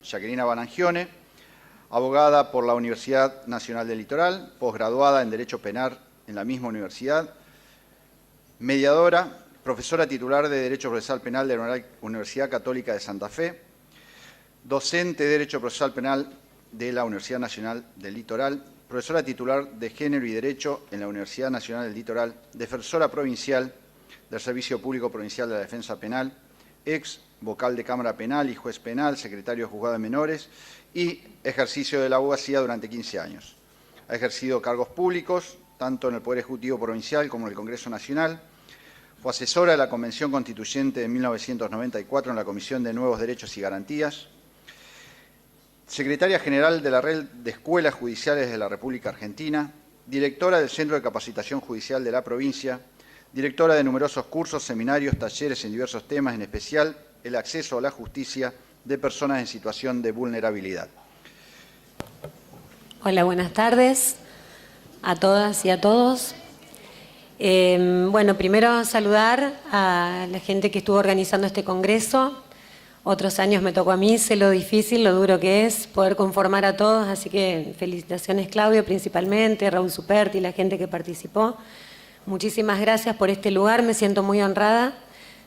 Jacquelina Barangione, abogada por la Universidad Nacional del Litoral, posgraduada en Derecho Penal en la misma universidad, mediadora, profesora titular de Derecho Procesal Penal de la Universidad Católica de Santa Fe, docente de Derecho Procesal Penal de la Universidad Nacional del Litoral, profesora titular de Género y Derecho en la Universidad Nacional del Litoral, defensora provincial del Servicio Público Provincial de la Defensa Penal, ex vocal de Cámara Penal y juez penal, secretario de Juzgado de Menores y ejercicio de la abogacía durante 15 años. Ha ejercido cargos públicos, tanto en el Poder Ejecutivo Provincial como en el Congreso Nacional. Fue asesora de la Convención Constituyente de 1994 en la Comisión de Nuevos Derechos y Garantías. Secretaria General de la Red de Escuelas Judiciales de la República Argentina. Directora del Centro de Capacitación Judicial de la provincia. Directora de numerosos cursos, seminarios, talleres en diversos temas, en especial el acceso a la justicia de personas en situación de vulnerabilidad. Hola, buenas tardes a todas y a todos. Bueno, primero saludar a la gente que estuvo organizando este congreso. Otros años me tocó a mí, sé lo difícil, lo duro que es poder conformar a todos, así que felicitaciones Claudio principalmente, Raúl Superti y la gente que participó. Muchísimas gracias por este lugar, me siento muy honrada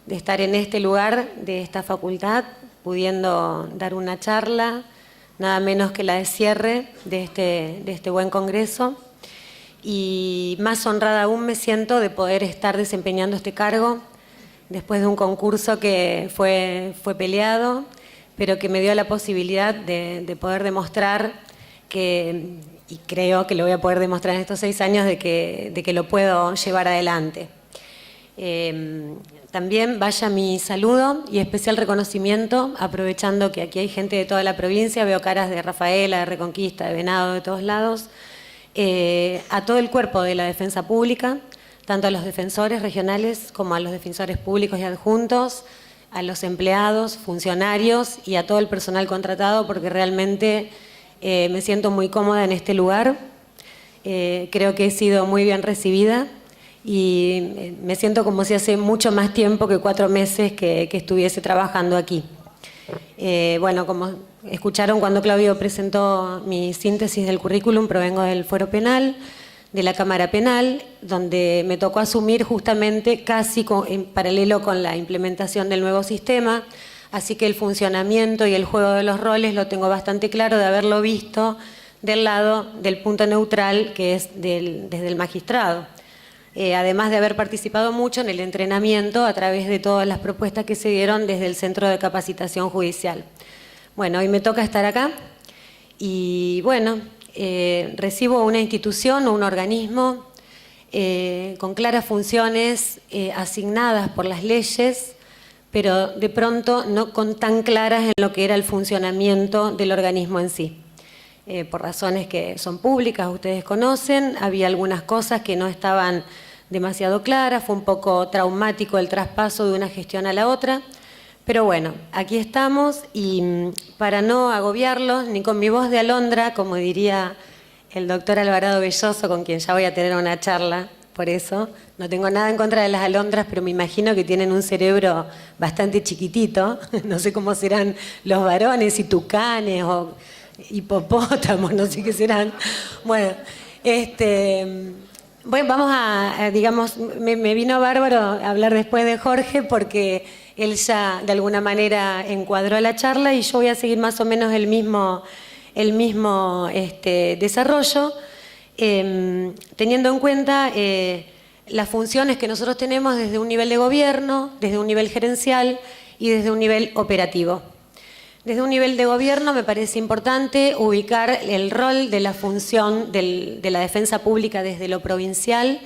de estar en este lugar de esta facultad, pudiendo dar una charla, nada menos que la de cierre de este buen congreso. Y más honrada aún me siento de poder estar desempeñando este cargo después de un concurso que fue peleado, pero que me dio la posibilidad de poder demostrar que, y creo que lo voy a poder demostrar en estos 6 años, de que lo puedo llevar adelante. También vaya mi saludo y especial reconocimiento, aprovechando que aquí hay gente de toda la provincia, veo caras de Rafaela, de Reconquista, de Venado, de todos lados, a todo el cuerpo de la defensa pública, tanto a los defensores regionales como a los defensores públicos y adjuntos, a los empleados, funcionarios y a todo el personal contratado, porque realmente me siento muy cómoda en este lugar. Creo que he sido muy bien recibida y me siento como si hace mucho más tiempo que 4 meses que estuviese trabajando aquí. Bueno, como escucharon cuando Claudio presentó mi síntesis del currículum, provengo del Fuero Penal, de la Cámara Penal, donde me tocó asumir justamente casi en paralelo con la implementación del nuevo sistema, así que el funcionamiento y el juego de los roles lo tengo bastante claro de haberlo visto del lado del punto neutral, que es desde el magistrado. Además de haber participado mucho en el entrenamiento a través de todas las propuestas que se dieron desde el Centro de Capacitación Judicial. Bueno, hoy me toca estar acá y bueno, recibo una institución o un organismo con claras funciones asignadas por las leyes, pero de pronto no con tan claras en lo que era el funcionamiento del organismo en sí. Por razones que son públicas, ustedes conocen, había algunas cosas que no estaban demasiado claras, fue un poco traumático el traspaso de una gestión a la otra, pero bueno, aquí estamos y para no agobiarlos, ni con mi voz de alondra, como diría el doctor Alvarado Belloso, con quien ya voy a tener una charla, por eso, no tengo nada en contra de las alondras, pero me imagino que tienen un cerebro bastante chiquitito, no sé cómo serán los varones y tucanes o hipopótamos, no sé qué serán. Bueno, vamos a digamos, me vino bárbaro hablar después de Jorge porque él ya de alguna manera encuadró la charla y yo voy a seguir más o menos el mismo desarrollo, teniendo en cuenta las funciones que nosotros tenemos desde un nivel de gobierno, desde un nivel gerencial y desde un nivel operativo. Desde un nivel de gobierno me parece importante ubicar el rol de la función de la defensa pública desde lo provincial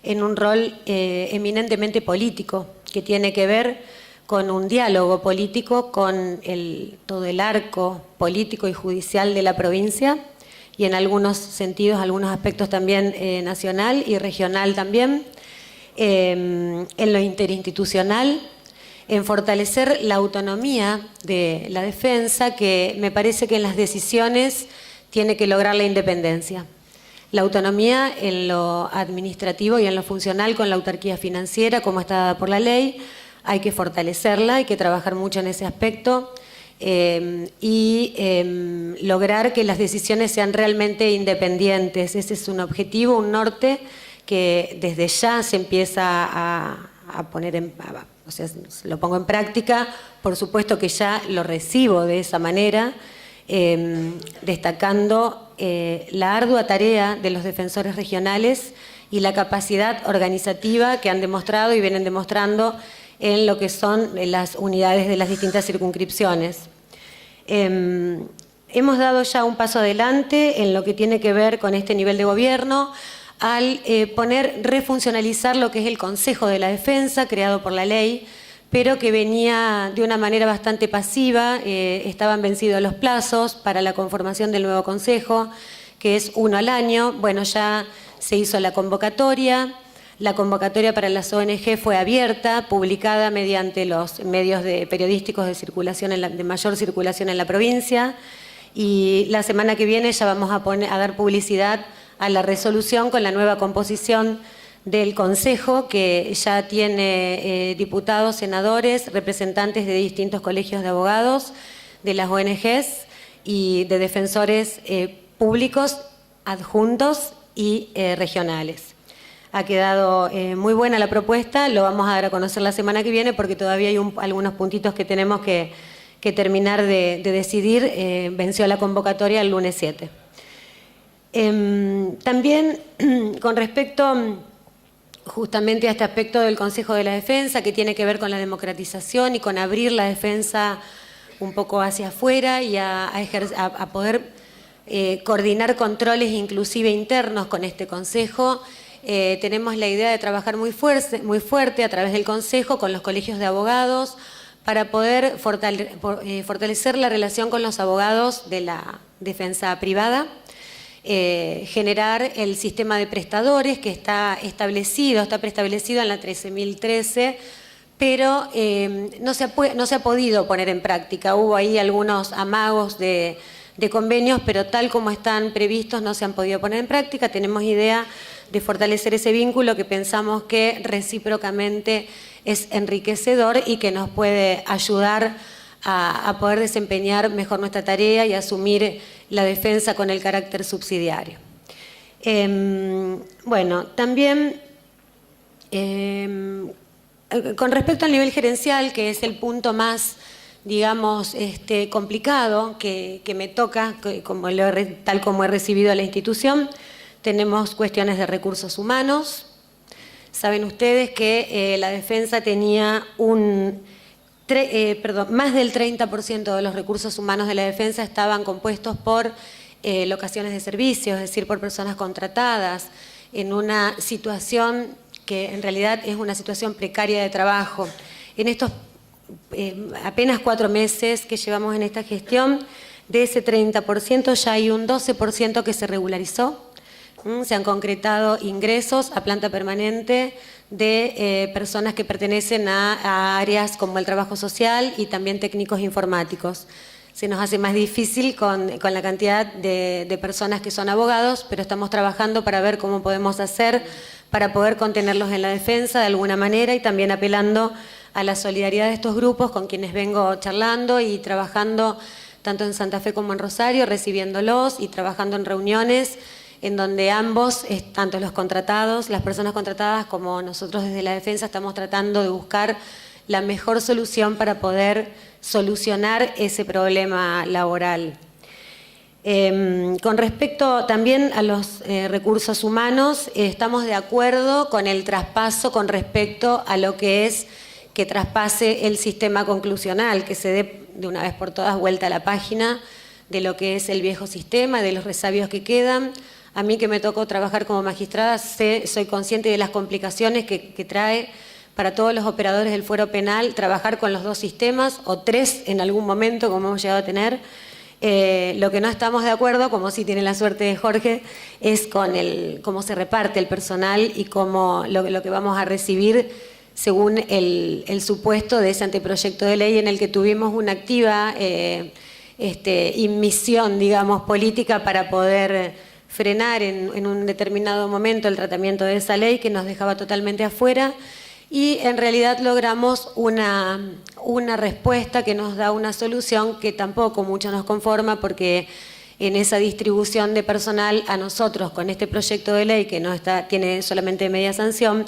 en un rol eminentemente político, que tiene que ver con un diálogo político con todo el arco político y judicial de la provincia y en algunos sentidos, algunos aspectos también nacional y regional también, en lo interinstitucional, en fortalecer la autonomía de la defensa, que me parece que en las decisiones tiene que lograr la independencia. La autonomía en lo administrativo y en lo funcional con la autarquía financiera, como está dada por la ley, hay que fortalecerla, hay que trabajar mucho en ese aspecto. y lograr que las decisiones sean realmente independientes. Ese es un objetivo, un norte que desde ya se empieza a poner o sea, lo pongo en práctica. Por supuesto que ya lo recibo de esa manera, destacando la ardua tarea de los defensores regionales y la capacidad organizativa que han demostrado y vienen demostrando en lo que son las unidades de las distintas circunscripciones. Hemos dado ya un paso adelante en lo que tiene que ver con este nivel de gobierno al refuncionalizar lo que es el Consejo de la Defensa, creado por la ley, pero que venía de una manera bastante pasiva. Estaban vencidos los plazos para la conformación del nuevo Consejo, que es 1 al año. Bueno, ya se hizo la convocatoria. La convocatoria para las ONG fue abierta, publicada mediante los medios periodísticos de mayor circulación en la provincia, y la semana que viene ya vamos a dar publicidad a la resolución con la nueva composición del Consejo, que ya tiene diputados, senadores, representantes de distintos colegios de abogados, de las ONGs y de defensores públicos, adjuntos y regionales. Ha quedado muy buena la propuesta, lo vamos a dar a conocer la semana que viene porque todavía hay algunos puntitos que tenemos que terminar de decidir. Venció la convocatoria el lunes 7. También con respecto justamente a este aspecto del Consejo de la Defensa, que tiene que ver con la democratización y con abrir la defensa un poco hacia afuera y a poder coordinar controles inclusive internos con este Consejo. Tenemos la idea de trabajar muy fuerte a través del Consejo con los colegios de abogados para poder fortalecer la relación con los abogados de la defensa privada, generar el sistema de prestadores que está preestablecido en la 13.013, pero no se ha podido poner en práctica. Hubo ahí algunos amagos de convenios, pero tal como están previstos no se han podido poner en práctica. Tenemos idea de fortalecer ese vínculo que pensamos que recíprocamente es enriquecedor y que nos puede ayudar a poder desempeñar mejor nuestra tarea y asumir la defensa con el carácter subsidiario. Bueno, también con respecto al nivel gerencial, que es el punto más, digamos, complicado que me toca, tal como he recibido a la institución, tenemos cuestiones de recursos humanos. Saben ustedes que la defensa tenía más del 30% de los recursos humanos de la defensa estaban compuestos por locaciones de servicios, es decir, por personas contratadas, en una situación que en realidad es una situación precaria de trabajo. En estos apenas 4 meses que llevamos en esta gestión, de ese 30% ya hay un 12% que se regularizó. Se han concretado ingresos a planta permanente de personas que pertenecen a áreas como el trabajo social y también técnicos informáticos. Se nos hace más difícil con la cantidad de personas que son abogados, pero estamos trabajando para ver cómo podemos hacer para poder contenerlos en la defensa de alguna manera, y también apelando a la solidaridad de estos grupos con quienes vengo charlando y trabajando tanto en Santa Fe como en Rosario, recibiéndolos y trabajando en reuniones en donde ambos, tanto los contratados, las personas contratadas, como nosotros desde la defensa, estamos tratando de buscar la mejor solución para poder solucionar ese problema laboral. Con respecto también a los recursos humanos, estamos de acuerdo con el traspaso con respecto a lo que es que traspase el sistema conclusional, que se dé de una vez por todas vuelta a la página de lo que es el viejo sistema, de los resabios que quedan. A mí, que me tocó trabajar como magistrada, soy consciente de las complicaciones que trae para todos los operadores del fuero penal trabajar con los 2 sistemas, o 3 en algún momento, como hemos llegado a tener. Lo que no estamos de acuerdo, como sí tiene la suerte de Jorge, es con cómo se reparte el personal y cómo lo que vamos a recibir según el supuesto de ese anteproyecto de ley, en el que tuvimos una activa inmisión, digamos, política para poder frenar en un determinado momento el tratamiento de esa ley, que nos dejaba totalmente afuera, y en realidad logramos una una respuesta que nos da una solución que tampoco mucho nos conforma, porque en esa distribución de personal a nosotros con este proyecto de ley que tiene solamente media sanción,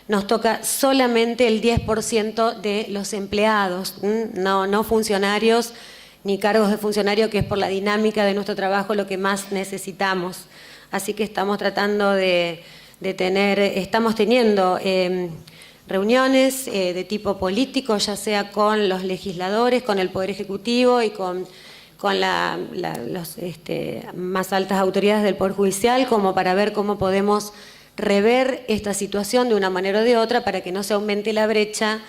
nos toca solamente el 10% de los empleados, no funcionarios ni cargos de funcionario, que es por la dinámica de nuestro trabajo lo que más necesitamos. Así que estamos tratando estamos teniendo reuniones de tipo político, ya sea con los legisladores, con el Poder Ejecutivo y con las más altas autoridades del Poder Judicial, como para ver cómo podemos rever esta situación de una manera o de otra para que no se aumente la brecha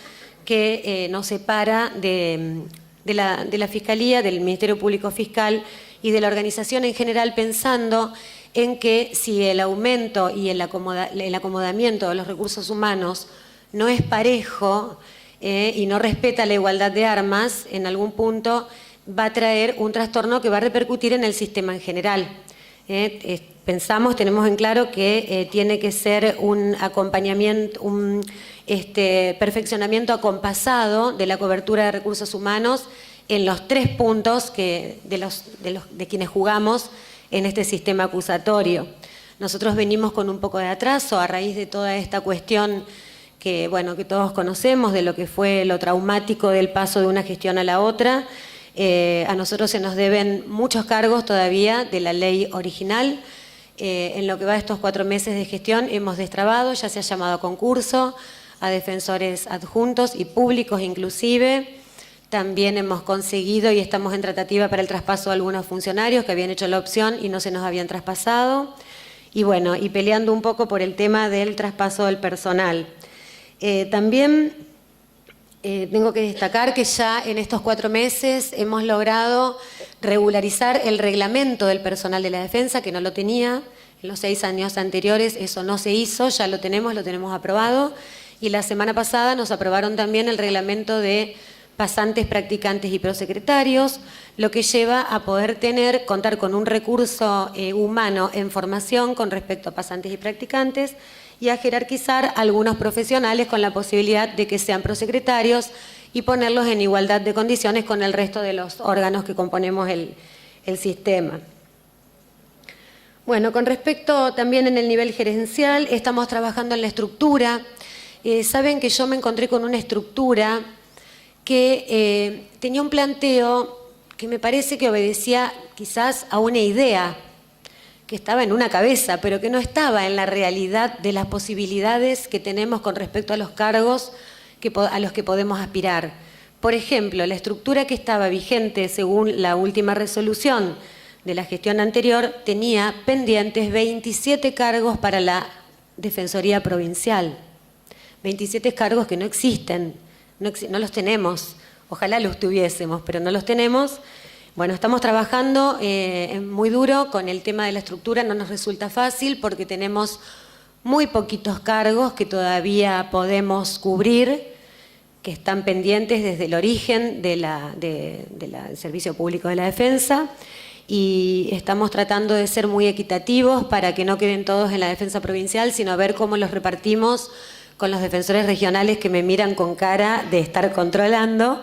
que nos separa de la Fiscalía, del Ministerio Público Fiscal y de la organización en general, pensando en que si el aumento y el acomodamiento de los recursos humanos no es parejo y no respeta la igualdad de armas, en algún punto va a traer un trastorno que va a repercutir en el sistema en general. Tenemos en claro que tiene que ser un acompañamiento, perfeccionamiento acompasado de la cobertura de recursos humanos en los 3 puntos de quienes jugamos en este sistema acusatorio. Nosotros venimos con un poco de atraso a raíz de toda esta cuestión que todos conocemos, de lo que fue lo traumático del paso de una gestión a la otra. A nosotros se nos deben muchos cargos todavía de la ley original. En lo que va de estos 4 meses de gestión hemos destrabado, ya se ha llamado a concurso a defensores adjuntos y públicos inclusive. También hemos conseguido y estamos en tratativa para el traspaso de algunos funcionarios que habían hecho la opción y no se nos habían traspasado. Y peleando un poco por el tema del traspaso del personal. También tengo que destacar que ya en estos 4 meses hemos logrado regularizar el reglamento del personal de la defensa, que no lo tenía. En los 6 años anteriores eso no se hizo, ya lo tenemos aprobado. Y la semana pasada nos aprobaron también el reglamento de pasantes, practicantes y prosecretarios, lo que lleva a poder contar con un recurso humano en formación con respecto a pasantes y practicantes, y a jerarquizar algunos profesionales con la posibilidad de que sean prosecretarios y ponerlos en igualdad de condiciones con el resto de los órganos que componemos el sistema. Con respecto también en el nivel gerencial, estamos trabajando en la estructura. Saben que yo me encontré con una estructura que tenía un planteo que me parece que obedecía quizás a una idea que estaba en una cabeza, pero que no estaba en la realidad de las posibilidades que tenemos con respecto a los cargos a los que podemos aspirar. Por ejemplo, la estructura que estaba vigente según la última resolución de la gestión anterior tenía pendientes 27 cargos para la Defensoría Provincial. 27 cargos que no existen, no los tenemos. Ojalá los tuviésemos, pero no los tenemos. Estamos trabajando muy duro con el tema de la estructura, no nos resulta fácil porque tenemos muy poquitos cargos que todavía podemos cubrir, que están pendientes desde el origen del Servicio Público de la Defensa, y estamos tratando de ser muy equitativos para que no queden todos en la defensa provincial, sino ver cómo los repartimos con los defensores regionales que me miran con cara de estar controlando.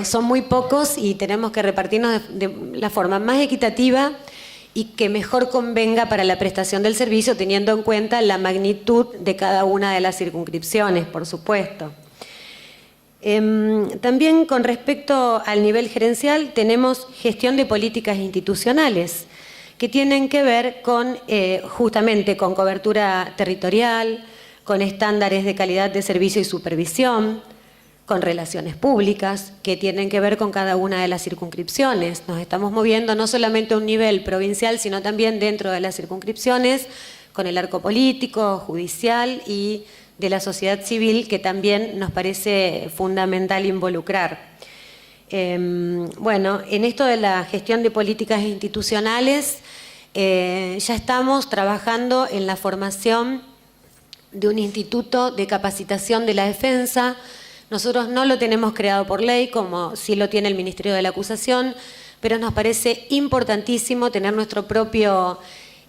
Son muy pocos y tenemos que repartirnos de la forma más equitativa y que mejor convenga para la prestación del servicio, teniendo en cuenta la magnitud de cada una de las circunscripciones, por supuesto. También con respecto al nivel gerencial tenemos gestión de políticas institucionales que tienen que ver justamente con cobertura territorial, con estándares de calidad de servicio y supervisión, con relaciones públicas que tienen que ver con cada una de las circunscripciones. Nos estamos moviendo no solamente a un nivel provincial, sino también dentro de las circunscripciones, con el arco político, judicial y de la sociedad civil, que también nos parece fundamental involucrar. En esto de la gestión de políticas institucionales, ya estamos trabajando en la formación de un instituto de capacitación de la defensa. Nosotros no lo tenemos creado por ley, como sí lo tiene el Ministerio de la Acusación, pero nos parece importantísimo tener nuestro propio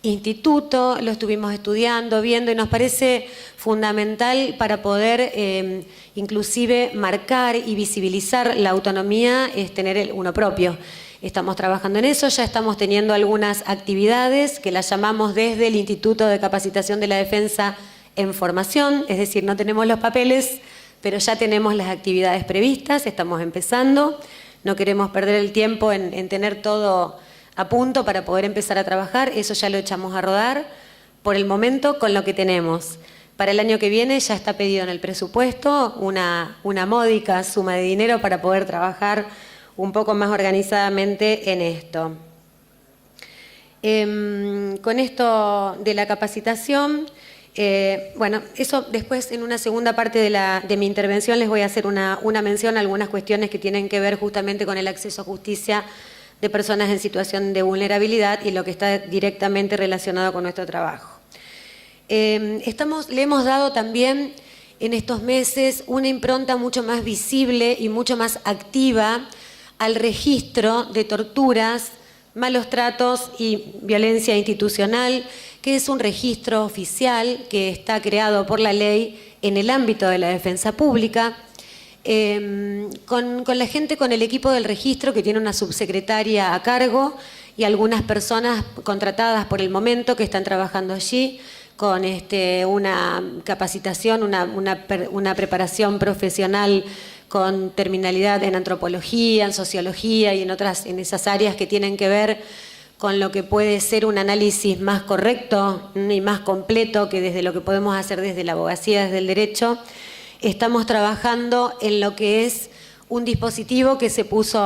instituto, lo estuvimos estudiando, viendo, y nos parece fundamental para poder inclusive marcar y visibilizar la autonomía, es tener uno propio. Estamos trabajando en eso, ya estamos teniendo algunas actividades que las llamamos desde el Instituto de Capacitación de la Defensa en formación, es decir, no tenemos los papeles, pero ya tenemos las actividades previstas, estamos empezando, no queremos perder el tiempo en tener todo a punto para poder empezar a trabajar, eso ya lo echamos a rodar por el momento con lo que tenemos. Para el año que viene ya está pedido en el presupuesto una módica suma de dinero para poder trabajar un poco más organizadamente en esto. Con esto de la capacitación, bueno, eso después en una segunda parte de mi intervención les voy a hacer una mención a algunas cuestiones que tienen que ver justamente con el acceso a justicia de personas en situación de vulnerabilidad y lo que está directamente relacionado con nuestro trabajo. Le hemos dado también en estos meses una impronta mucho más visible y mucho más activa al registro de torturas, malos tratos y violencia institucional, que es un registro oficial que está creado por la ley en el ámbito de la defensa pública, con la gente, con el equipo del registro que tiene una subsecretaria a cargo y algunas personas contratadas por el momento que están trabajando allí con una capacitación, una preparación profesional con terminalidad en antropología, en sociología y en esas áreas que tienen que ver con lo que puede ser un análisis más correcto y más completo que desde lo que podemos hacer desde la abogacía, desde el derecho. Estamos trabajando en lo que es un dispositivo que se puso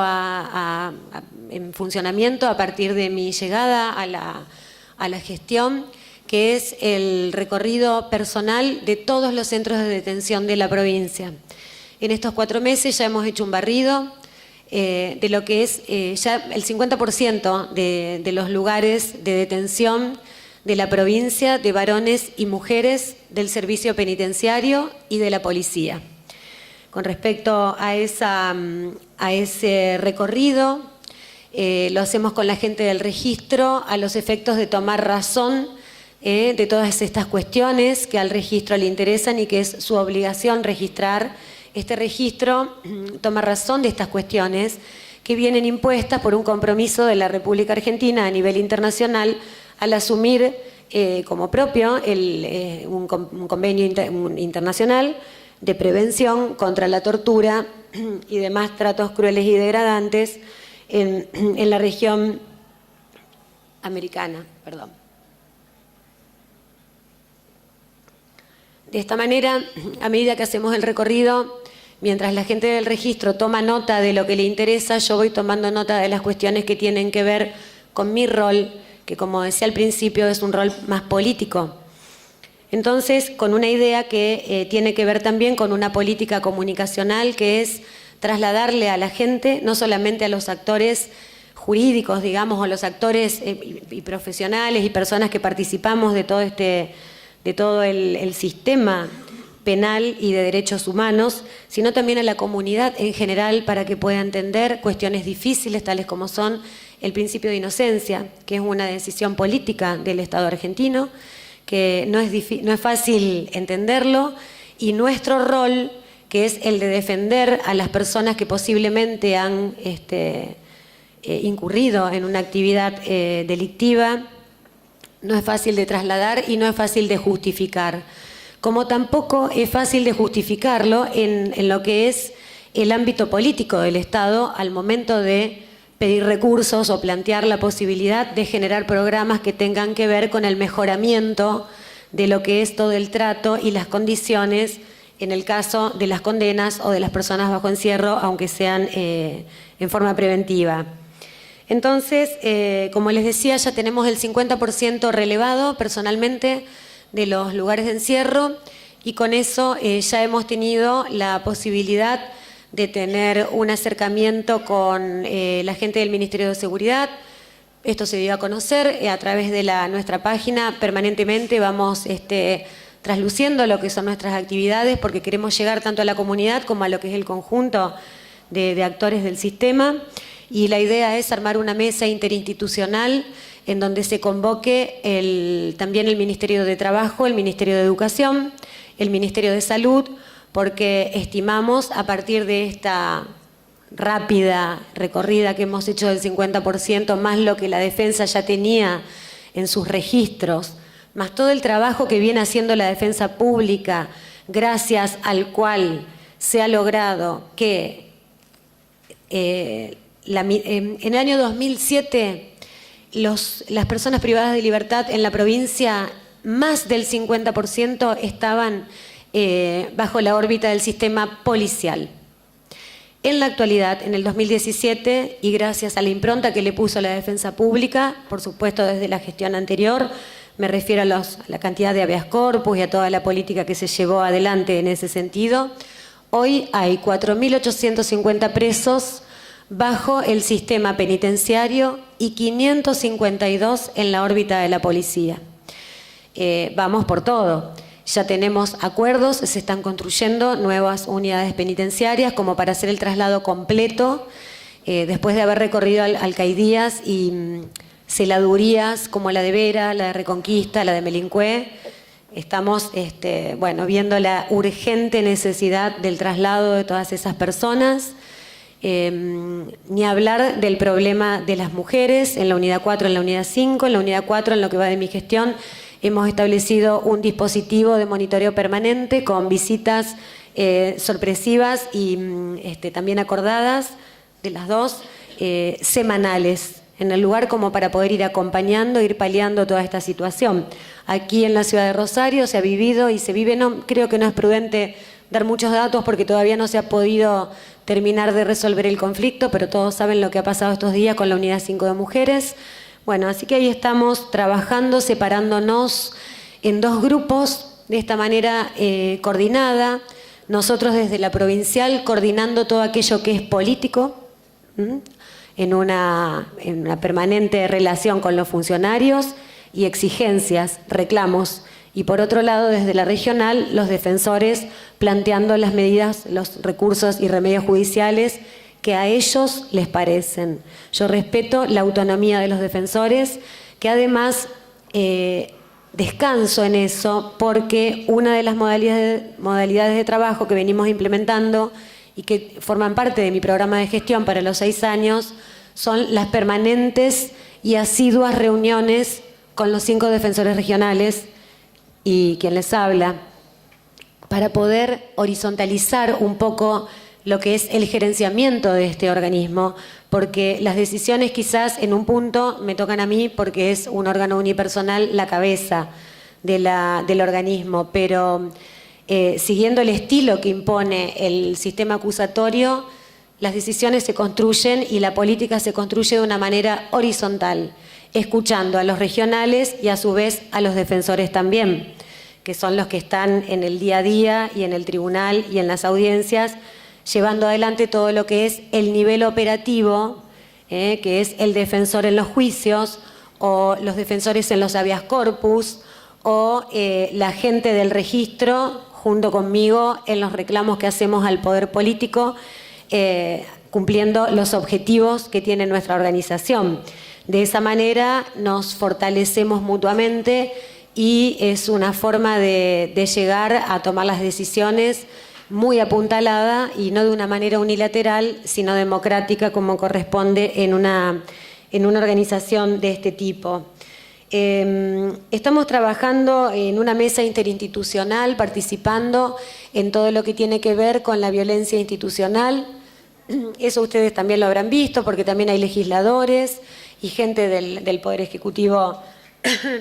en funcionamiento a partir de mi llegada a la gestión, que es el recorrido personal de todos los centros de detención de la provincia. En estos 4 meses ya hemos hecho un barrido de lo que es ya el 50% de los lugares de detención de la provincia, de varones y mujeres del servicio penitenciario y de la policía. Con respecto a ese recorrido, lo hacemos con la gente del registro a los efectos de tomar razón de todas estas cuestiones que al registro le interesan y que es su obligación registrar. Este registro toma razón de estas cuestiones que vienen impuestas por un compromiso de la República Argentina a nivel internacional al asumir como propio un convenio internacional de prevención contra la tortura y demás tratos crueles y degradantes en la región americana. De esta manera, a medida que hacemos el recorrido, mientras la gente del registro toma nota de lo que le interesa, yo voy tomando nota de las cuestiones que tienen que ver con mi rol, que como decía al principio es un rol más político. Entonces, con una idea que tiene que ver también con una política comunicacional que es trasladarle a la gente, no solamente a los actores jurídicos, digamos, o los actores y profesionales y personas que participamos de todo el sistema penal y de derechos humanos, sino también a la comunidad en general para que pueda entender cuestiones difíciles tales como son el principio de inocencia, que es una decisión política del Estado argentino, que no es fácil entenderlo, y nuestro rol, que es el de defender a las personas que posiblemente han incurrido en una actividad delictiva, no es fácil de trasladar y no es fácil de justificar. Como tampoco es fácil de justificarlo en lo que es el ámbito político del Estado al momento de pedir recursos o plantear la posibilidad de generar programas que tengan que ver con el mejoramiento de lo que es todo el trato y las condiciones en el caso de las condenas o de las personas bajo encierro, aunque sean en forma preventiva. Entonces, como les decía, ya tenemos el 50% relevado personalmente de los lugares de encierro y con eso ya hemos tenido la posibilidad de tener un acercamiento con la gente del Ministerio de Seguridad. Esto se dio a conocer a través de nuestra página. Permanentemente vamos trasluciendo lo que son nuestras actividades porque queremos llegar tanto a la comunidad como a lo que es el conjunto de actores del sistema. Y la idea es armar una mesa interinstitucional en donde se convoque también el Ministerio de Trabajo, el Ministerio de Educación, el Ministerio de Salud, porque estimamos, a partir de esta rápida recorrida que hemos hecho del 50%, más lo que la defensa ya tenía en sus registros, más todo el trabajo que viene haciendo la defensa pública, gracias al cual se ha logrado que en el año 2007 las personas privadas de libertad en la provincia, más del 50% estaban bajo la órbita del sistema policial. En la actualidad, en el 2017, y gracias a la impronta que le puso la defensa pública, por supuesto desde la gestión anterior, me refiero a la cantidad de habeas corpus y a toda la política que se llevó adelante en ese sentido, hoy hay 4.850 presos bajo el sistema penitenciario y 552 en la órbita de la policía. Vamos por todo. Ya tenemos acuerdos, se están construyendo nuevas unidades penitenciarias como para hacer el traslado completo, después de haber recorrido alcaidías y celadurías como la de Vera, la de Reconquista, la de Melincué. Estamos viendo la urgente necesidad del traslado de todas esas personas. Ni hablar del problema de las mujeres en la unidad 4, en la unidad 5. En la unidad 4, en lo que va de mi gestión, hemos establecido un dispositivo de monitoreo permanente con visitas sorpresivas y también acordadas de las dos, semanales en el lugar, como para poder ir acompañando, ir paliando toda esta situación. Aquí en la ciudad de Rosario se ha vivido y se vive, creo que no es prudente dar muchos datos porque todavía no se ha podido terminar de resolver el conflicto, pero todos saben lo que ha pasado estos días con la unidad 5 de mujeres. Bueno, así que ahí estamos trabajando, separándonos en dos grupos, de esta manera coordinada. Nosotros desde la provincial coordinando todo aquello que es político, en una permanente relación con los funcionarios y exigencias, reclamos. Y por otro lado, desde la regional, los defensores planteando las medidas, los recursos y remedios judiciales que a ellos les parecen. Yo respeto la autonomía de los defensores, que además descanso en eso, porque una de las modalidades de trabajo que venimos implementando y que forman parte de mi programa de gestión para los 6 años son las permanentes y asiduas reuniones con los 5 defensores regionales y quien les habla, para poder horizontalizar un poco lo que es el gerenciamiento de este organismo, porque las decisiones quizás en un punto me tocan a mí porque es un órgano unipersonal, la cabeza del organismo, pero siguiendo el estilo que impone el sistema acusatorio, las decisiones se construyen y la política se construye de una manera horizontal, escuchando a los regionales y a su vez a los defensores también, que son los que están en el día a día y en el tribunal y en las audiencias, llevando adelante todo lo que es el nivel operativo, que es el defensor en los juicios, o los defensores en los habeas corpus, o la gente del registro, junto conmigo, en los reclamos que hacemos al poder político, cumpliendo los objetivos que tiene nuestra organización. De esa manera nos fortalecemos mutuamente y es una forma de llegar a tomar las decisiones muy apuntalada y no de una manera unilateral, sino democrática como corresponde en una organización de este tipo. Estamos trabajando en una mesa interinstitucional, participando en todo lo que tiene que ver con la violencia institucional. Eso ustedes también lo habrán visto, porque también hay legisladores y gente del Poder Ejecutivo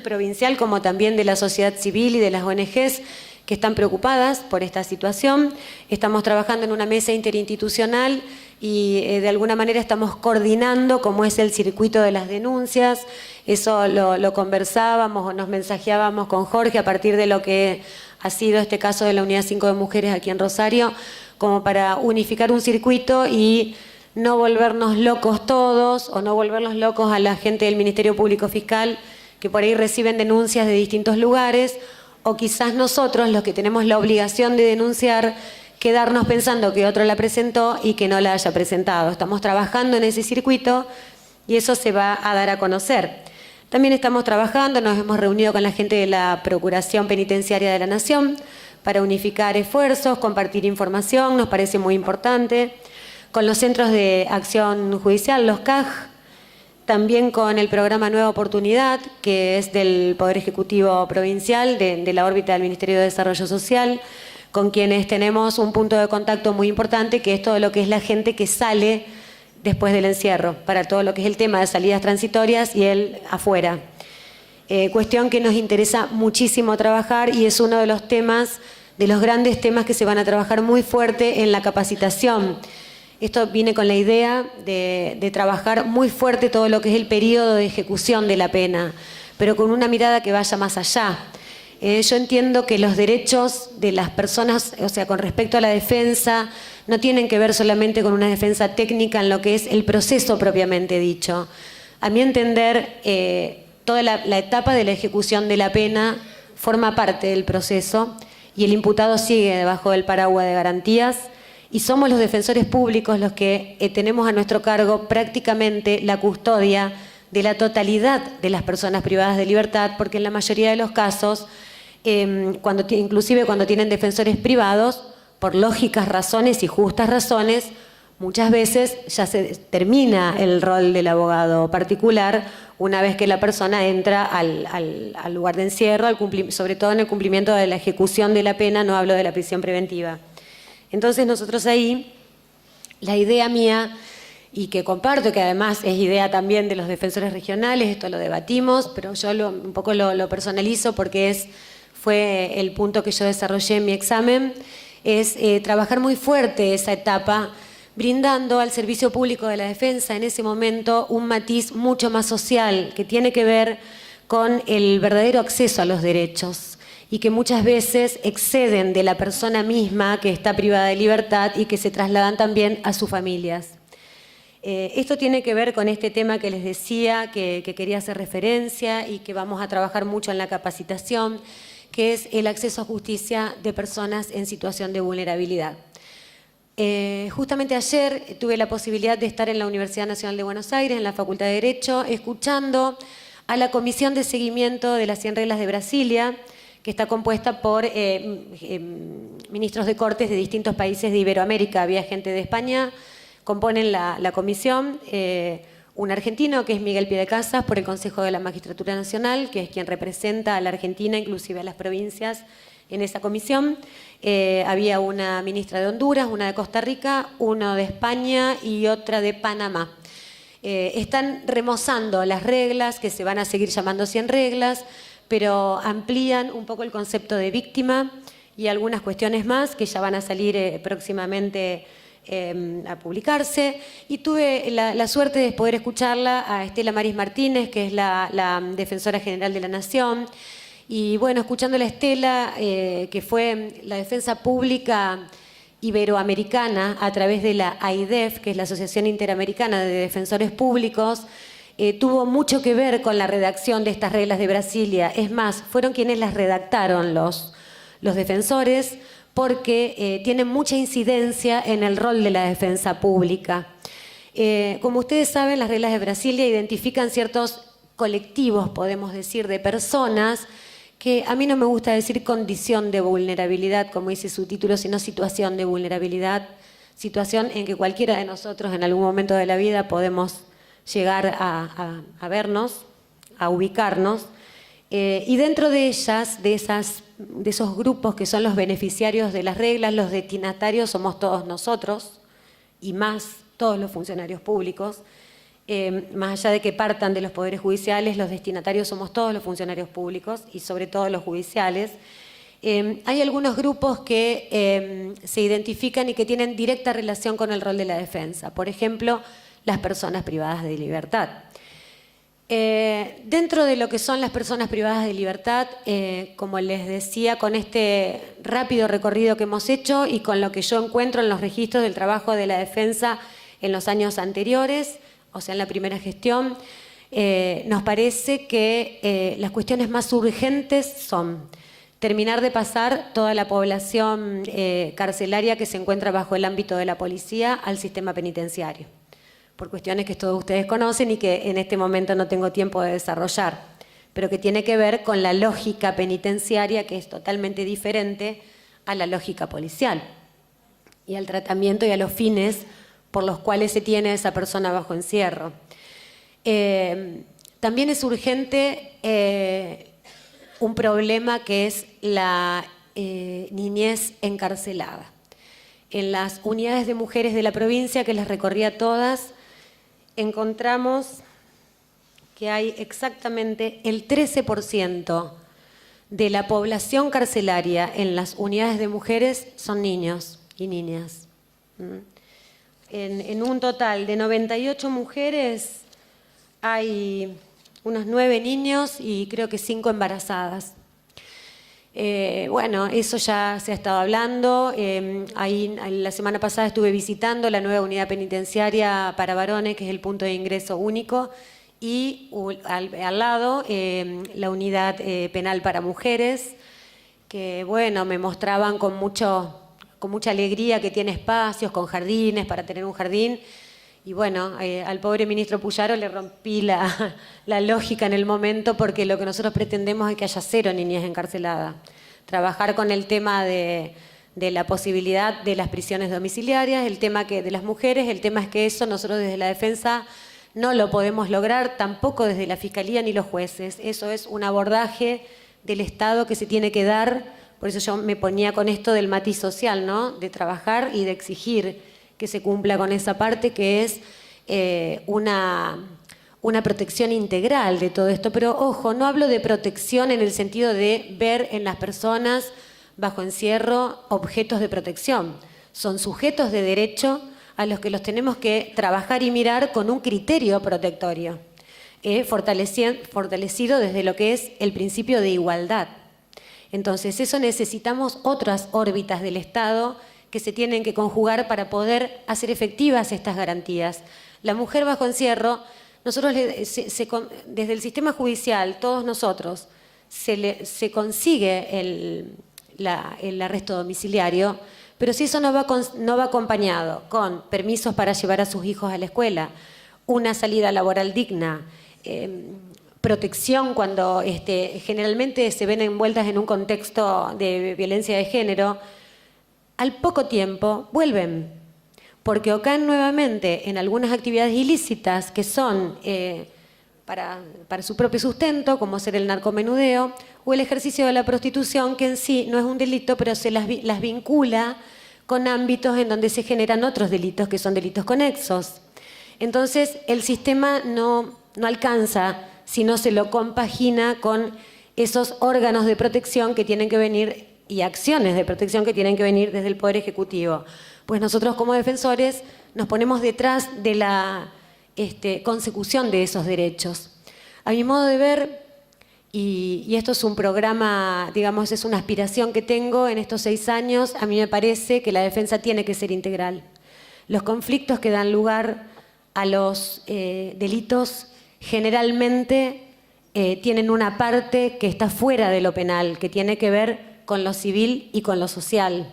provincial, como también de la sociedad civil y de las ONGs, que están preocupadas por esta situación. Estamos trabajando en una mesa interinstitucional y de alguna manera estamos coordinando cómo es el circuito de las denuncias. Eso lo conversábamos o nos mensajeábamos con Jorge a partir de lo que ha sido este caso de la Unidad 5 de Mujeres aquí en Rosario, como para unificar un circuito y no volvernos locos todos o no volvernos locos a la gente del Ministerio Público Fiscal, que por ahí reciben denuncias de distintos lugares, o quizás nosotros, los que tenemos la obligación de denunciar, quedarnos pensando que otro la presentó y que no la haya presentado. Estamos trabajando en ese circuito y eso se va a dar a conocer. También estamos trabajando, nos hemos reunido con la gente de la Procuración Penitenciaria de la Nación para unificar esfuerzos, compartir información, nos parece muy importante, con los Centros de Acción Judicial, los CAJ, también con el programa Nueva Oportunidad, que es del Poder Ejecutivo Provincial, de la órbita del Ministerio de Desarrollo Social, con quienes tenemos un punto de contacto muy importante, que es todo lo que es la gente que sale después del encierro, para todo lo que es el tema de salidas transitorias y el afuera. Cuestión que nos interesa muchísimo trabajar y es uno de los temas, de los grandes temas que se van a trabajar muy fuerte en la capacitación. Esto viene con la idea de trabajar muy fuerte todo lo que es el periodo de ejecución de la pena, pero con una mirada que vaya más allá. Yo entiendo que los derechos de las personas, o sea, con respecto a la defensa, no tienen que ver solamente con una defensa técnica en lo que es el proceso propiamente dicho. A mi entender, toda la etapa de la ejecución de la pena forma parte del proceso y el imputado sigue debajo del paraguas de garantías y somos los defensores públicos los que tenemos a nuestro cargo prácticamente la custodia de la totalidad de las personas privadas de libertad, porque en la mayoría de los casos, inclusive cuando tienen defensores privados, por lógicas razones y justas razones, muchas veces ya se termina el rol del abogado particular una vez que la persona entra al lugar de encierro, sobre todo en el cumplimiento de la ejecución de la pena, no hablo de la prisión preventiva. Entonces nosotros ahí, la idea mía, y que comparto, que además es idea también de los defensores regionales, esto lo debatimos, pero yo un poco lo personalizo porque fue el punto que yo desarrollé en mi examen, es trabajar muy fuerte esa etapa, brindando al servicio público de la defensa en ese momento un matiz mucho más social, que tiene que ver con el verdadero acceso a los derechos y que muchas veces exceden de la persona misma que está privada de libertad y que se trasladan también a sus familias. Esto tiene que ver con este tema que les decía, que quería hacer referencia y que vamos a trabajar mucho en la capacitación, que es el acceso a justicia de personas en situación de vulnerabilidad. Justamente ayer tuve la posibilidad de estar en la Universidad Nacional de Buenos Aires, en la Facultad de Derecho, escuchando a la Comisión de Seguimiento de las 100 Reglas de Brasilia, que está compuesta por ministros de cortes de distintos países de Iberoamérica. Había gente de España, componen la comisión, un argentino que es Miguel Piedecasas por el Consejo de la Magistratura Nacional, que es quien representa a la Argentina, inclusive a las provincias, en esa comisión. Había una ministra de Honduras, una de Costa Rica, uno de España y otra de Panamá. Están remozando las reglas, que se van a seguir llamando 100 reglas, pero amplían un poco el concepto de víctima y algunas cuestiones más que ya van a salir próximamente a publicarse. Y tuve la suerte de poder escucharla a Estela Maris Martínez, que es la Defensora General de la Nación. Y bueno, escuchando a Estela, que fue la defensa pública iberoamericana a través de la AIDEF, que es la Asociación Interamericana de Defensores Públicos, tuvo mucho que ver con la redacción de estas reglas de Brasilia. Es más, fueron quienes las redactaron los defensores, porque tienen mucha incidencia en el rol de la defensa pública. Como ustedes saben, las reglas de Brasilia identifican ciertos colectivos, podemos decir, de personas que a mí no me gusta decir condición de vulnerabilidad, como dice su título, sino situación de vulnerabilidad, situación en que cualquiera de nosotros en algún momento de la vida podemos llegar a vernos, a ubicarnos, y dentro de ellas, de esos grupos que son los beneficiarios de las reglas, los destinatarios somos todos nosotros, y más todos los funcionarios públicos. Más allá de que partan de los poderes judiciales, los destinatarios somos todos los funcionarios públicos y sobre todo los judiciales. Hay algunos grupos que se identifican y que tienen directa relación con el rol de la defensa. Por ejemplo, las personas privadas de libertad. Dentro de lo que son las personas privadas de libertad, como les decía, con este rápido recorrido que hemos hecho y con lo que yo encuentro en los registros del trabajo de la defensa en los años anteriores, o sea, en la primera gestión, nos parece que las cuestiones más urgentes son terminar de pasar toda la población carcelaria que se encuentra bajo el ámbito de la policía al sistema penitenciario. por cuestiones que todos ustedes conocen y que en este momento no tengo tiempo de desarrollar, pero que tiene que ver con la lógica penitenciaria, que es totalmente diferente a la lógica policial y al tratamiento y a los fines por los cuales se tiene a esa persona bajo encierro. También es urgente un problema que es la niñez encarcelada. En las unidades de mujeres de la provincia, que las recorría todas, encontramos que hay exactamente el 13% de la población carcelaria en las unidades de mujeres son niños y niñas. En un total de 98 mujeres hay unos 9 niños y creo que 5 embarazadas. Bueno, eso ya se ha estado hablando. Ahí, la semana pasada estuve visitando la nueva unidad penitenciaria para varones, que es el punto de ingreso único, y al lado la unidad penal para mujeres, que bueno, me mostraban con mucha alegría que tiene espacios, con jardines, para tener un jardín. Y bueno, al pobre ministro Puyaro le rompí la lógica en el momento, porque lo que nosotros pretendemos es que haya 0 niñez encarceladas. Trabajar con el tema de la posibilidad de las prisiones domiciliarias, el tema de las mujeres. El tema es que eso nosotros desde la defensa no lo podemos lograr, tampoco desde la Fiscalía ni los jueces. Eso es un abordaje del Estado que se tiene que dar. Por eso yo me ponía con esto del matiz social, ¿no? De trabajar y de exigir que se cumpla con esa parte, que es una protección integral de todo esto. Pero ojo, no hablo de protección en el sentido de ver en las personas bajo encierro objetos de protección. Son sujetos de derecho a los que los tenemos que trabajar y mirar con un criterio protectorio, fortalecido desde lo que es el principio de igualdad. Entonces, eso necesitamos otras órbitas del Estado que se tienen que conjugar para poder hacer efectivas estas garantías. La mujer bajo encierro, nosotros desde el sistema judicial, todos nosotros, se consigue el arresto domiciliario, pero si eso no va acompañado con permisos para llevar a sus hijos a la escuela, una salida laboral digna, protección cuando generalmente se ven envueltas en un contexto de violencia de género, al poco tiempo vuelven, porque o caen nuevamente en algunas actividades ilícitas que son para su propio sustento, como ser el narcomenudeo, o el ejercicio de la prostitución, que en sí no es un delito, pero se las vincula con ámbitos en donde se generan otros delitos, que son delitos conexos. Entonces, el sistema no alcanza si no se lo compagina con esos órganos de protección que tienen que venir y acciones de protección que tienen que venir desde el Poder Ejecutivo. Pues nosotros como defensores nos ponemos detrás de la consecución de esos derechos. A mi modo de ver, y esto es un programa, digamos, es una aspiración que tengo en estos 6 años, a mí me parece que la defensa tiene que ser integral. Los conflictos que dan lugar a los delitos generalmente tienen una parte que está fuera de lo penal, que tiene que ver con lo civil y con lo social.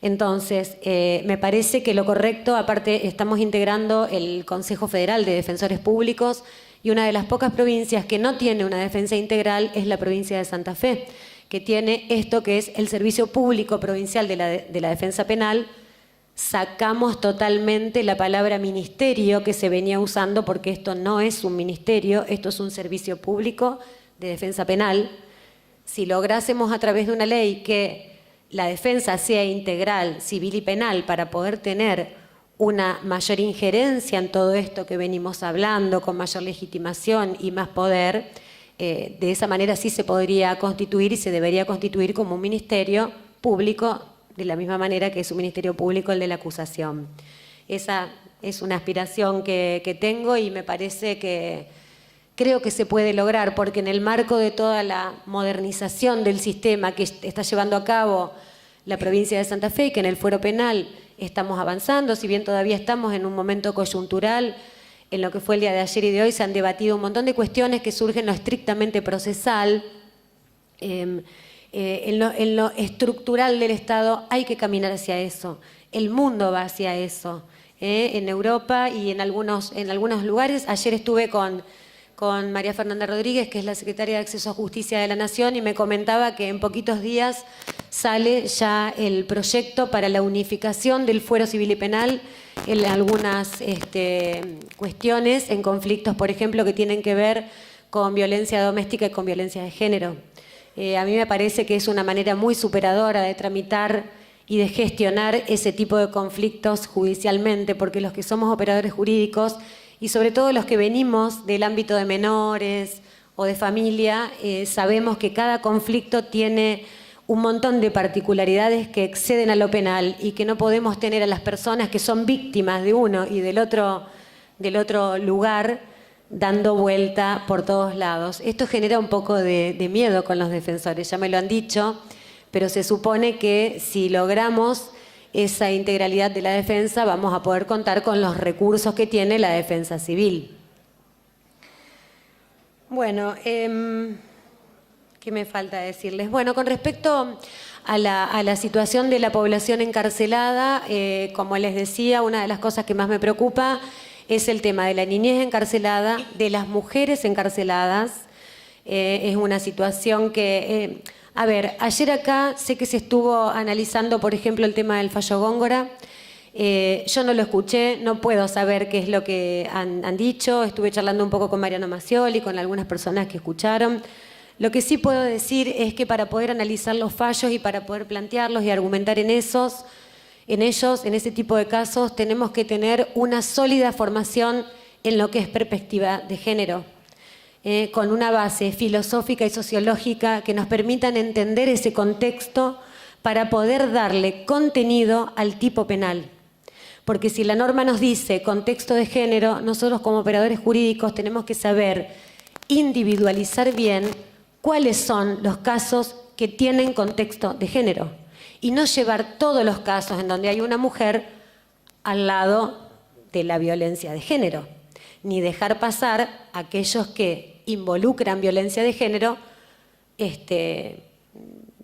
Entonces, me parece que lo correcto, aparte estamos integrando el Consejo Federal de Defensores Públicos, y una de las pocas provincias que no tiene una defensa integral es la provincia de Santa Fe, que tiene esto que es el Servicio Público Provincial de la Defensa Penal. Sacamos totalmente la palabra ministerio que se venía usando, porque esto no es un ministerio, esto es un servicio público de defensa penal. Si lográsemos a través de una ley que la defensa sea integral, civil y penal, para poder tener una mayor injerencia en todo esto que venimos hablando, con mayor legitimación y más poder, de esa manera sí se podría constituir y se debería constituir como un ministerio público, de la misma manera que es un ministerio público el de la acusación. Esa es una aspiración que tengo, y me parece que creo que se puede lograr, porque en el marco de toda la modernización del sistema que está llevando a cabo la provincia de Santa Fe, y que en el fuero penal estamos avanzando, si bien todavía estamos en un momento coyuntural, en lo que fue el día de ayer y de hoy se han debatido un montón de cuestiones que surgen en lo estrictamente procesal. En lo estructural del Estado hay que caminar hacia eso. El mundo va hacia eso. en Europa y en algunos lugares. Ayer estuve con María Fernanda Rodríguez, que es la Secretaria de Acceso a Justicia de la Nación, y me comentaba que en poquitos días sale ya el proyecto para la unificación del fuero civil y penal en algunas cuestiones, en conflictos, por ejemplo, que tienen que ver con violencia doméstica y con violencia de género. A mí me parece que es una manera muy superadora de tramitar y de gestionar ese tipo de conflictos judicialmente, porque los que somos operadores jurídicos y sobre todo los que venimos del ámbito de menores o de familia, sabemos que cada conflicto tiene un montón de particularidades que exceden a lo penal y que no podemos tener a las personas que son víctimas de uno y del otro lugar dando vuelta por todos lados. Esto genera un poco de miedo con los defensores, ya me lo han dicho, pero se supone que si logramos esa integralidad de la defensa, vamos a poder contar con los recursos que tiene la defensa civil. Bueno, ¿qué me falta decirles? Bueno, con respecto a la situación de la población encarcelada, como les decía, una de las cosas que más me preocupa es el tema de la niñez encarcelada, de las mujeres encarceladas. Es una situación que... A ver, ayer acá sé que se estuvo analizando, por ejemplo, el tema del fallo Góngora. Yo no lo escuché, no puedo saber qué es lo que han dicho. Estuve charlando un poco con Mariano Macioli, con algunas personas que escucharon. Lo que sí puedo decir es que para poder analizar los fallos y para poder plantearlos y argumentar en ese tipo de casos, tenemos que tener una sólida formación en lo que es perspectiva de género. Con una base filosófica y sociológica que nos permitan entender ese contexto para poder darle contenido al tipo penal. Porque si la norma nos dice contexto de género, nosotros como operadores jurídicos tenemos que saber individualizar bien cuáles son los casos que tienen contexto de género y no llevar todos los casos en donde hay una mujer al lado de la violencia de género, ni dejar pasar aquellos que involucran violencia de género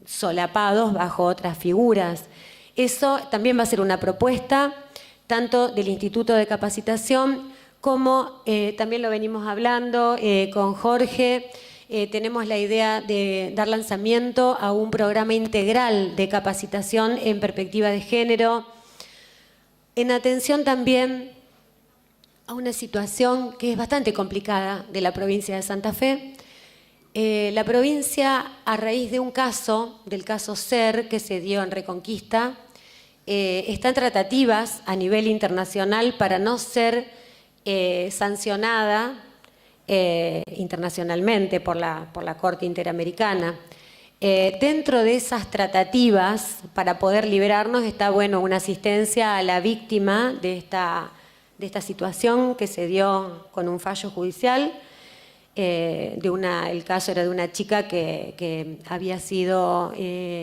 solapados bajo otras figuras. Eso también va a ser una propuesta tanto del Instituto de Capacitación como también lo venimos hablando con Jorge. Tenemos la idea de dar lanzamiento a un programa integral de capacitación en perspectiva de género, en atención también a una situación que es bastante complicada de la provincia de Santa Fe. La provincia, a raíz de un caso, del caso SER, que se dio en Reconquista, está en tratativas a nivel internacional para no ser sancionada internacionalmente por la Corte Interamericana. Dentro de esas tratativas, para poder liberarnos, está una asistencia a la víctima de esta situación que se dio con un fallo judicial. El caso era de una chica que había sido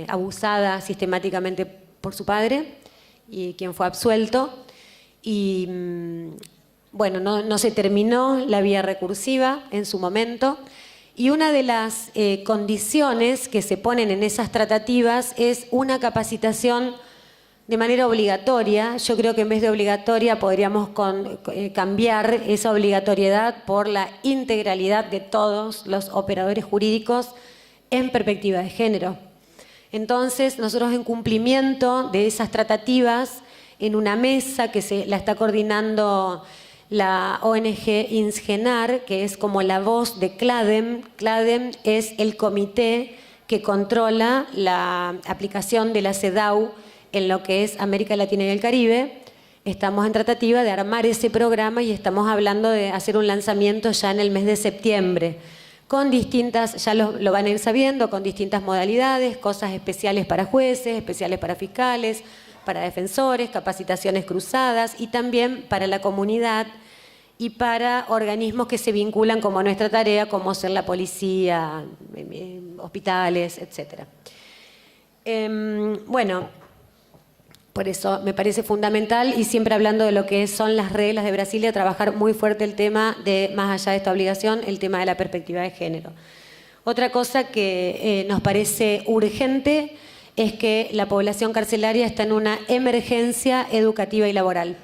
abusada sistemáticamente por su padre y quien fue absuelto. Y no se terminó la vía recursiva en su momento. Y una de las condiciones que se ponen en esas tratativas es una capacitación de manera obligatoria. Yo creo que en vez de obligatoria podríamos cambiar esa obligatoriedad por la integralidad de todos los operadores jurídicos en perspectiva de género. Entonces, nosotros en cumplimiento de esas tratativas, en una mesa que la está coordinando la ONG INSGENAR, que es como la voz de CLADEM. CLADEM es el comité que controla la aplicación de la CEDAW en lo que es América Latina y el Caribe. Estamos en tratativa de armar ese programa y estamos hablando de hacer un lanzamiento ya en el mes de septiembre, con distintas, ya lo van a ir sabiendo, con distintas modalidades, cosas especiales para jueces, especiales para fiscales, para defensores, capacitaciones cruzadas y también para la comunidad y para organismos que se vinculan como a nuestra tarea, como ser la policía, hospitales, etc. Por eso me parece fundamental, y siempre hablando de lo que son las reglas de Brasilia, trabajar muy fuerte el tema de, más allá de esta obligación, el tema de la perspectiva de género. Otra cosa que nos parece urgente es que la población carcelaria está en una emergencia educativa y laboral.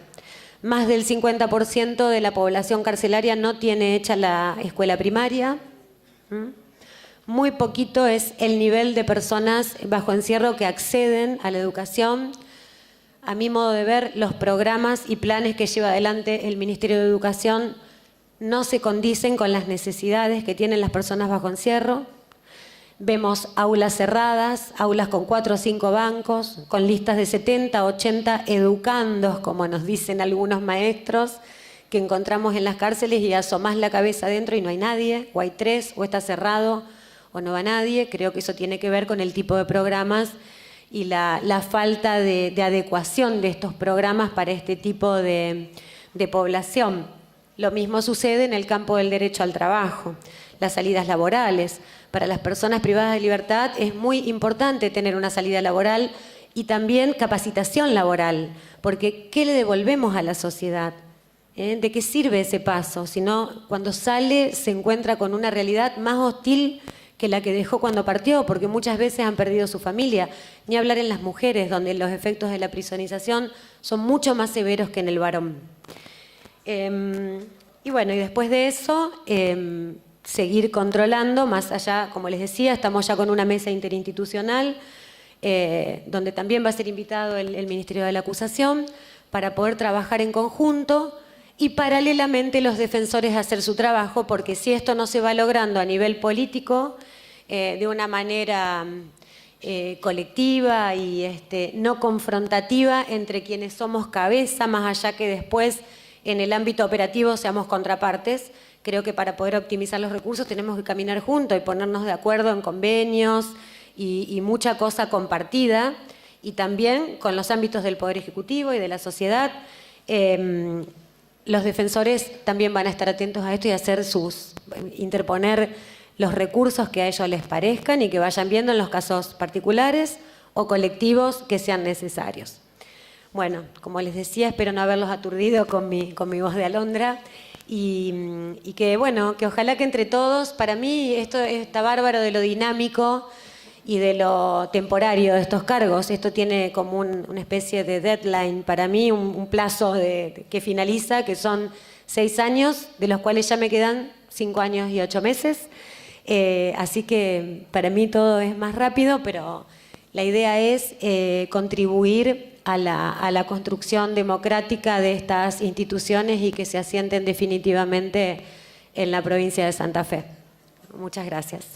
Más del 50% de la población carcelaria no tiene hecha la escuela primaria. Muy poquito es el nivel de personas bajo encierro que acceden a la educación. A mi modo de ver, los programas y planes que lleva adelante el Ministerio de Educación no se condicen con las necesidades que tienen las personas bajo encierro. Vemos aulas cerradas, aulas con 4 o 5 bancos, con listas de 70, 80 educandos, como nos dicen algunos maestros, que encontramos en las cárceles y asomás la cabeza adentro y no hay nadie, o hay 3, o está cerrado, o no va nadie. Creo que eso tiene que ver con el tipo de programas y la falta de adecuación de estos programas para este tipo de población. Lo mismo sucede en el campo del derecho al trabajo, las salidas laborales. Para las personas privadas de libertad es muy importante tener una salida laboral y también capacitación laboral, porque ¿qué le devolvemos a la sociedad? ¿De qué sirve ese paso? Si no, cuando sale se encuentra con una realidad más hostil que la que dejó cuando partió, porque muchas veces han perdido su familia. Ni hablar en las mujeres, donde los efectos de la prisonización son mucho más severos que en el varón. Y bueno, y después de eso, seguir controlando, más allá, como les decía, estamos ya con una mesa interinstitucional, donde también va a ser invitado el Ministerio de la Acusación, para poder trabajar en conjunto y paralelamente los defensores hacer su trabajo, porque si esto no se va logrando a nivel político, de una manera colectiva y no confrontativa entre quienes somos cabeza, más allá que después en el ámbito operativo seamos contrapartes, creo que para poder optimizar los recursos tenemos que caminar juntos y ponernos de acuerdo en convenios y mucha cosa compartida, y también con los ámbitos del Poder Ejecutivo y de la sociedad. Los defensores también van a estar atentos a esto y interponer los recursos que a ellos les parezcan y que vayan viendo en los casos particulares o colectivos que sean necesarios. Bueno, como les decía, espero no haberlos aturdido con mi voz de alondra y que, bueno, que ojalá que entre todos, para mí esto está bárbaro de lo dinámico y de lo temporario de estos cargos. Esto tiene como una especie de deadline para mí, un plazo que finaliza, que son 6 años, de los cuales ya me quedan 5 años y 8 meses. Así que para mí todo es más rápido, pero la idea es contribuir a la construcción democrática de estas instituciones y que se asienten definitivamente en la provincia de Santa Fe. Muchas gracias.